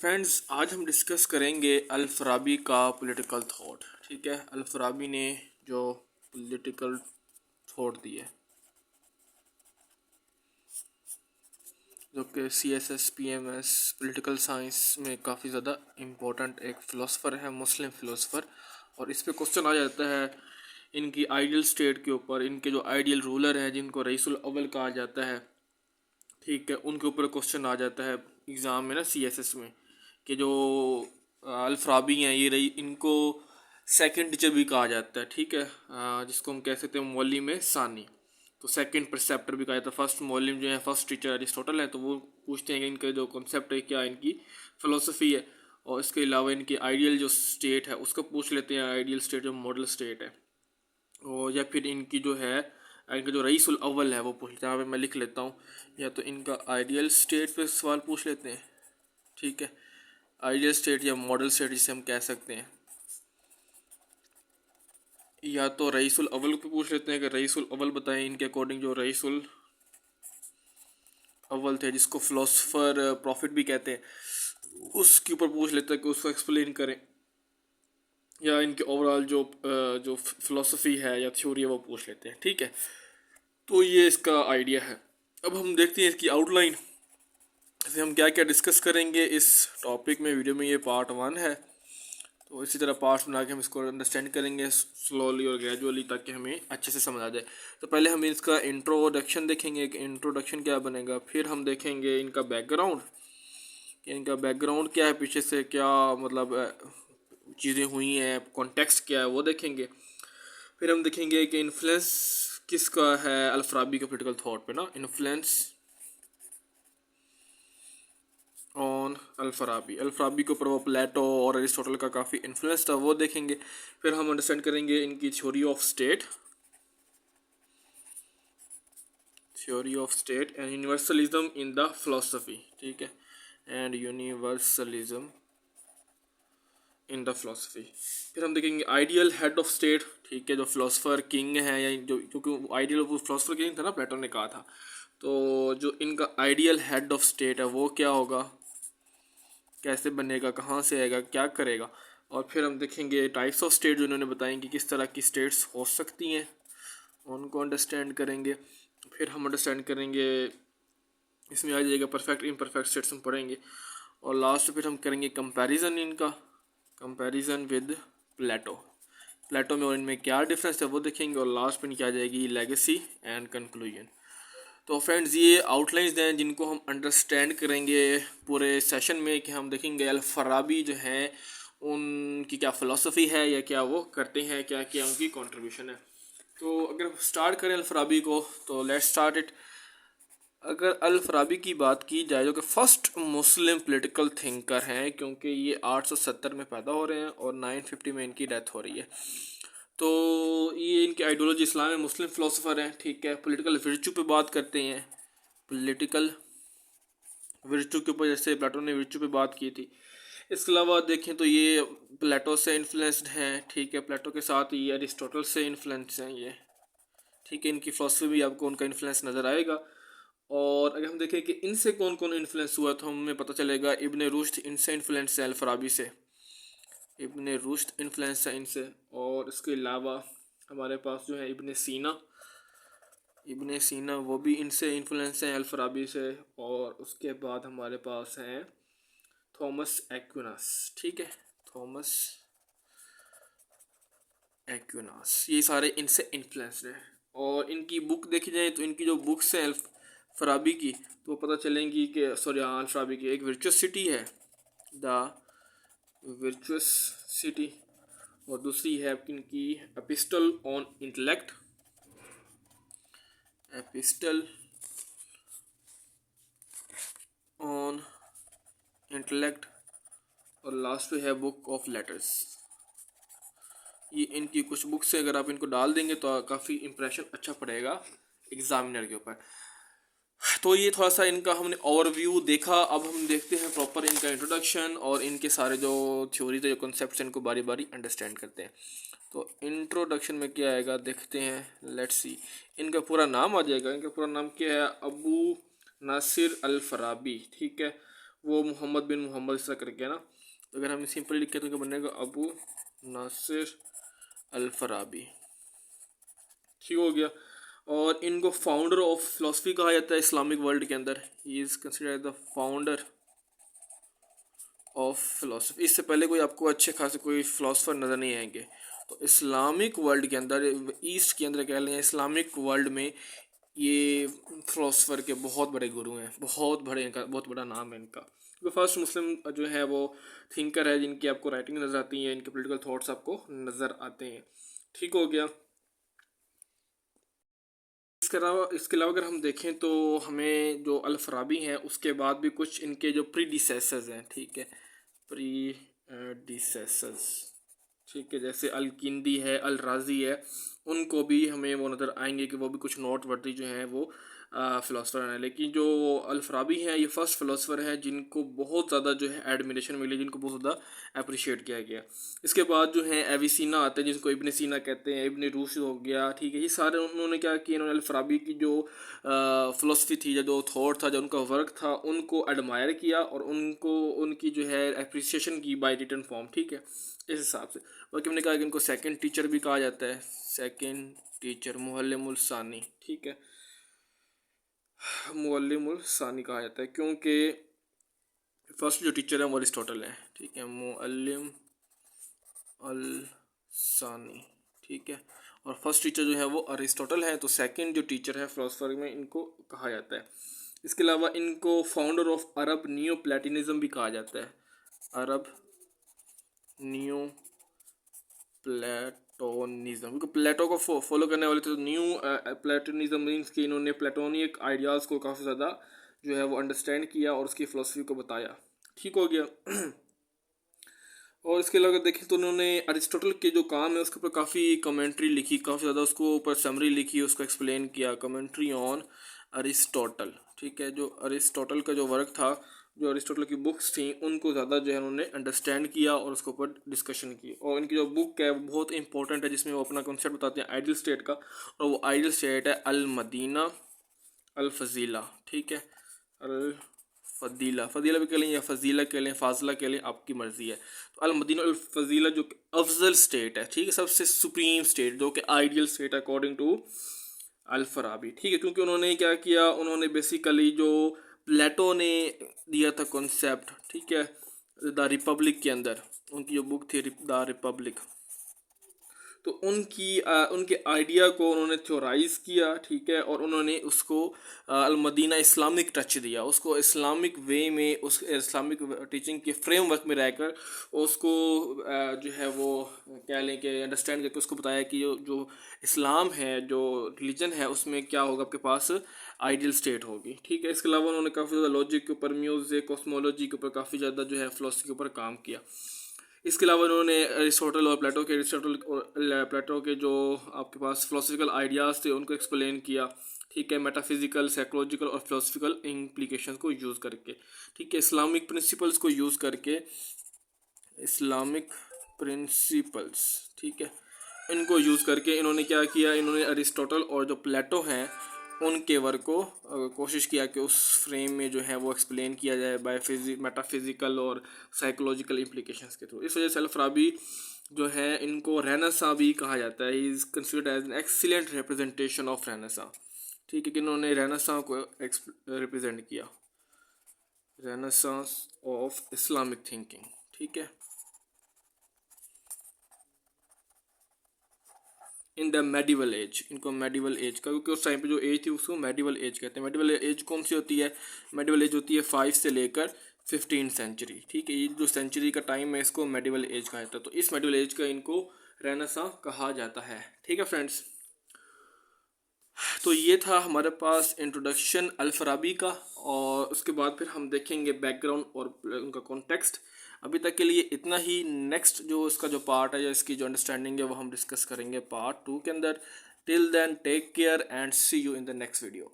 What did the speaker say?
Friends, आज हम discuss करेंगे अल फराबी का पॉलिटिकल थॉट। ठीक है, अल फराबी ने जो पॉलिटिकल थॉट दिए, जो कि CSS PMS पॉलिटिकल साइंस में काफ़ी ज़्यादा इम्पोर्टेंट एक फ़िलोसफ़र है, मुस्लिम फ़िलोसफ़र। और इस पे क्वेश्चन आ जाता है इनकी आइडियल स्टेट के ऊपर, इनके जो आइडियल रूलर हैं जिनको रईसुल अव्वल कहा जाता है, ठीक है, उनके ऊपर क्वेश्चन आ जाता है एग्ज़ाम में ना, CSS में, कि जो अल फराबी हैं ये रही, इनको सेकंड टीचर भी कहा जाता है। ठीक है, जिसको हम कह सकते हैं मौलिम सानी। तो सेकंड परसेप्टर भी कहा जाता है। फर्स्ट मौलिम जो है, फर्स्ट टीचर अरिस्टोटल है, तो वो पूछते हैं कि इनका जो कॉन्सेप्ट है क्या, इनकी फ़िलोसफी है। और इसके अलावा इनकी आइडियल जो स्टेट है उसको पूछ लेते हैं, आइडियल स्टेट जो मॉडल स्टेट है। और या फिर इनकी जो है, इनका जो रईसुल अव्वल है वो पूछ लेते हैं। यहाँ पे मैं लिख लेता हूँ, या तो इनका आइडियल स्टेट पे सवाल पूछ लेते हैं। ठीक है, आइडियल स्टेट या मॉडल स्टेट जिसे हम कह सकते हैं, या तो रईसुल अव्वल को पूछ लेते हैं कि रईसुल अव्वल बताएं इनके अकॉर्डिंग जो रईसुल अव्वल थे, जिसको फिलोसफर प्रॉफिट भी कहते हैं, उसके ऊपर पूछ लेते हैं कि उसको एक्सप्लेन करें। या इनके ओवरऑल जो फिलोसफी है या थ्योरी है वो पूछ लेते हैं। ठीक है, तो ये इसका आइडिया है। अब हम देखते हैं इसकी आउटलाइन से हम क्या क्या डिस्कस करेंगे इस टॉपिक में। वीडियो में ये पार्ट 1 है, तो इसी तरह पार्ट्स बना के हम इसको अंडरस्टैंड करेंगे स्लोली और ग्रेजुअली, ताकि हमें अच्छे से समझ आ जाए। तो पहले हम इसका इंट्रोडक्शन देखेंगे कि इंट्रोडक्शन क्या बनेगा। फिर हम देखेंगे इनका बैकग्राउंड, कि इनका बैकग्राउंड क्या है, पीछे से क्या मतलब चीज़ें हुई हैं, कॉन्टेक्स्ट क्या है वो देखेंगे। फिर हम देखेंगे कि इन्फ्लुएंस किसका है अल फराबी के पॉलिटिकल थॉट पे ना, इन्फ्लुएंस ऑन अल फराबी के ऊपर वो प्लेटो और अरिस्टोटल का काफ़ी इन्फ्लुएंस था, वो देखेंगे। फिर हम अंडरस्टैंड करेंगे इनकी theory of state and universalism in the philosophy. ठीक है, and universalism in the philosophy. फिर हम देखेंगे आइडियल हेड ऑफ स्टेट। ठीक है, जो फिलोसफर किंग है, या जो, क्योंकि आइडियल फिलोसफर किंग था ना, प्लेटो ने कहा था, तो जो इनका आइडियल हेड ऑफ स्टेट है वो क्या होगा, कैसे बनेगा, कहाँ से आएगा, क्या करेगा। और फिर हम देखेंगे टाइप्स ऑफ स्टेट जो इन्होंने बताएं कि किस तरह की स्टेट्स हो सकती हैं, उनको अंडरस्टैंड करेंगे। फिर हम अंडरस्टैंड करेंगे, इसमें आ जाएगा परफेक्ट इम्परफेक्ट स्टेट्स हम पढ़ेंगे। और लास्ट फिर हम करेंगे कंपैरिजन, इनका कंपैरिजन विद प्लेटो में और इनमें क्या डिफरेंस है वो देखेंगे। और लास्ट में क्या आ जाएगी, लेगेसी एंड कंक्लूजन। तो फ्रेंड्स, ये आउटलाइंस हैं जिनको हम अंडरस्टैंड करेंगे पूरे सेशन में, कि हम देखेंगे अल फराबी जो है उनकी क्या फ़िलासफ़ी है, या क्या वो करते हैं, क्या क्या उनकी कंट्रीब्यूशन है। तो अगर स्टार्ट करें अल फराबी को, तो लेट्स स्टार्ट इट। अगर अल फराबी की बात की जाए, जो कि फ़र्स्ट मुस्लिम पॉलिटिकल थिंकर हैं, क्योंकि ये 870 में पैदा हो रहे हैं और 950 में इनकी डेथ हो रही है। तो ये इनकी आइडियोलॉजी इस्लाम में मुस्लिम फ़िलोसफ़र हैं। ठीक है, पॉलिटिकल वर्च्यू पे बात करते हैं, पॉलिटिकल वर्च्यू के ऊपर, जैसे प्लेटो ने वर्च्यू पे बात की थी। इसके अलावा देखें तो ये प्लेटो से इन्फ्लुएंस्ड हैं। ठीक है, प्लेटो के साथ ये अरिस्टोटल से इन्फ्लुएंस हैं ये। ठीक है, इनकी फ़िलोसफी भी आपको उनका इन्फ्लुएंस नज़र आएगा। और अगर हम देखें कि इनसे कौन कौन इन्फ्लुएंस हुआ, तो हमें पता चलेगा इब्ने रुश्द इनसे इन्फ्लुएंस है, अल फराबी से इब्ने रुश्द इन्फ्लुएंस है इनसे। और इसके अलावा हमारे पास जो है इब्ने सीना वो भी इनसे इन्फ्लुएंस हैं, अल फराबी से। और उसके बाद हमारे पास हैं थॉमस एक्विनास। ठीक है, थॉमस एक्विनास, ये सारे इनसे इन्फ्लुएंस्ड हैं। और इनकी बुक देखी जाए तो इनकी जो बुक्स हैं फराबी की, तो पता चलेंगी कि सॉरी अल फराबी की, एक वर्चुअस सिटी है, द वर्चुअस सिटी, और दूसरी है इनकी epistle on intellect, epistle on intellect, और लास्ट है बुक ऑफ लेटर्स। ये इनकी कुछ बुक्स से अगर आप इनको डाल देंगे तो काफ़ी इंप्रेशन अच्छा पड़ेगा एग्जामिनर के ऊपर। तो ये थोड़ा सा इनका हमने ओवरव्यू देखा। अब हम देखते हैं प्रॉपर इनका इंट्रोडक्शन और इनके सारे जो थ्योरीज जो कॉन्सेप्ट्स इनको बारी बारी अंडरस्टैंड करते हैं। तो इंट्रोडक्शन में क्या आएगा देखते हैं, लेट्स सी। इनका पूरा नाम आ जाएगा, इनका पूरा नाम क्या है, अबू नासिर अल फराबी। ठीक है, वो मोहम्मद बिन मोहम्मद ऐसा करके ना, तो अगर हम सिंपली लिखें तो क्या बनेगा, अबू नासिर अल फराबी। ठीक हो गया। और इनको फाउंडर ऑफ फिलोसफी कहा जाता है इस्लामिक वर्ल्ड के अंदर। ही is considered the founder of philosophy. इससे पहले कोई आपको अच्छे खासे कोई फिलोसफर नज़र नहीं आएंगे। तो इस्लामिक वर्ल्ड के अंदर, ईस्ट के अंदर कह लें, इस्लामिक वर्ल्ड में ये फिलोसफर के बहुत बड़े गुरु हैं, बहुत बड़े, इनका बहुत बड़ा नाम है इनका। तो फर्स्ट मुस्लिम जो है वो थिंकर है जिनकी आपको राइटिंग नज़र आती है, इनके पॉलिटिकल थॉट्स आपको नज़र आते हैं। ठीक हो गया। इसके अलावा अगर हम देखें तो हमें जो अल फराबी हैं उसके बाद भी कुछ इनके जो प्रीडिसेसर्स हैं, ठीक है, प्रीडिसेसर्स, ठीक है, जैसे अल किंदी है, अल राजी है, उनको भी हमें वो नज़र आएंगे कि वो भी कुछ नोट वर्दी जो हैं वो फ़िलासफ़र हैं। लेकिन जो अल फराबी हैं ये फ़र्स्ट फ़िलासफ़र हैं जिनको बहुत ज़्यादा जो है एडमिरेशन मिली, जिनको बहुत ज़्यादा अप्रिशिएट किया गया। इसके बाद जो है एविसीना आते हैं जिसको इब्न सीना कहते हैं, इब्न रूशद हो गया, ठीक है, ये सारे उन्होंने क्या किया, इन्होंने अल फराबी की जो फ़िलासफ़ी थी, जो थॉट था, जो उनका वर्क था, उनको एडमायर किया और उनको उनकी जो है अप्रिसिएशन की बाय रिटन फॉर्म। ठीक है, इस हिसाब से। बाकी हमने कहा कि इनको सेकंड टीचर भी कहा जाता है, सेकंड टीचर मुअल्लिमुल सानी। ठीक है, मुअल्लिमुल सानी कहा जाता है क्योंकि फर्स्ट जो टीचर है वो अरिस्टोटल है। ठीक है, मुअल्लिम अल सानी। ठीक है, और फर्स्ट टीचर जो है वो अरिस्टोटल है, तो सेकंड जो टीचर है फिलोसफर में इनको कहा जाता है। इसके अलावा इनको फाउंडर ऑफ अरब नियो प्लेटिनिज्म भी कहा जाता है, अरब नियो प्लेटोनिज्म, क्योंकि प्लेटो को फॉलो करने वाले थे। तो न्यू प्लेटोनिज्म मीन्स कि इन्होंने प्लेटोनिक आइडियाज़ को काफ़ी ज़्यादा जो है वो अंडरस्टैंड किया और उसकी फ़िलोसफी को बताया। ठीक हो गया। और इसके अलावा देखें तो उन्होंने अरिस्टोटल के जो काम है उसके ऊपर काफ़ी कमेंट्री लिखी, काफ़ी ज़्यादा उसको ऊपर समरी लिखी, उसको एक्सप्लेन किया, कमेंट्री ऑन अरिस्टोटल। ठीक है, जो अरिस्टोटल का जो वर्क था, जो अरिस्टोटल की बुक्स थी, उनको ज़्यादा जो है उन्होंने अंडरस्टैंड किया और उसके ऊपर डिस्कशन की। और इनकी जो बुक है वो बहुत इंपॉर्टेंट है, जिसमें वो अपना कॉन्सेप्ट बताते हैं आइडियल स्टेट का, और वो आइडियल स्टेट है अल मदीना अल फजीला। ठीक है, अल फजीला, फजीला भी कह लें या फजीला कह लें, फाजला कह लें, आपकी मर्ज़ी है। तो अल मदीना अल फजीला जो अफजल स्टेट है, ठीक है, सबसे सुप्रीम स्टेट, जो कि ideal state according to Al Farabi. ठीक है, क्योंकि उन्होंने क्या किया, उन्होंने बेसिकली जो प्लेटो ने दिया था कॉन्सेप्ट, ठीक है, द रिपब्लिक के अंदर, उनकी जो बुक थी द रिपब्लिक, तो उनके आइडिया को उन्होंने थ्योराइज़ किया। ठीक है, और उन्होंने उसको अल मदीना इस्लामिक टच दिया, उसको इस्लामिक वे में, उस इस्लामिक टीचिंग के फ्रेमवर्क में रहकर उसको जो है वो कह लें कि अंडरस्टैंड करके उसको बताया कि जो इस्लाम है, जो रिलीजन है, उसमें क्या होगा, आपके पास आइडियल स्टेट होगी। ठीक है, इसके अलावा उन्होंने काफ़ी ज़्यादा लॉजिक के ऊपर, म्यूज़िक, कॉस्मोलॉजी के ऊपर काफ़ी ज़्यादा जो है फिलोसफी के ऊपर काम किया। इसके अलावा उन्होंने अरिस्टोटल और प्लेटो के जो आपके पास फिलोसफिकल आइडियाज़ थे उनको एक्सप्लेन किया। ठीक है, मेटाफिजिकल, साइकोलॉजिकल और फिलोसफिकल इम्प्लीकेशंस को यूज़ करके। ठीक है, इस्लामिक प्रिंसिपल्स को यूज़ करके, इस्लामिक प्रिंसिपल्स, ठीक है, इनको यूज़ करके इन्होंने क्या किया, इन्होंने अरिस्टोटल और जो प्लेटो हैं उनके वर्क को कोशिश किया कि उस फ्रेम में जो है वो एक्सप्लेन किया जाए बाय मेटाफिजिकल और साइकोलॉजिकल इम्प्लीकेशंस के थ्रू। इस वजह से अल फराबी जो है इनको रेनेसा भी कहा जाता है, he is considered as an excellent representation of Renaissance. ठीक है, कि इन्होंने रेनेसा को रिप्रेजेंट किया, रेनेसांस ऑफ इस्लामिक थिंकिंग। ठीक है, इन द मेडिवल एज, इनको मेडिवल एज का, क्योंकि उस टाइम पे जो एज थी उसको मेडिवल एज कहते हैं। मेडिवल एज कौन सी होती है, मेडिवल एज होती है 5 से लेकर 15 सेंचुरी। ठीक है, ये जो सेंचुरी का टाइम है इसको मेडिवल एज कहा जाता है। तो इस मेडिवल एज का इनको रेनेसां कहा जाता है। ठीक है फ्रेंड्स, तो ये था हमारे पास इंट्रोडक्शन अल फराबी का, और उसके बाद फिर हम देखेंगे बैकग्राउंड और उनका कॉन्टेक्स्ट। अभी तक के लिए इतना ही। नेक्स्ट जो इसका जो पार्ट है या इसकी जो अंडरस्टैंडिंग है वो हम डिस्कस करेंगे पार्ट 2 के अंदर। Till then take care and see you in the next video.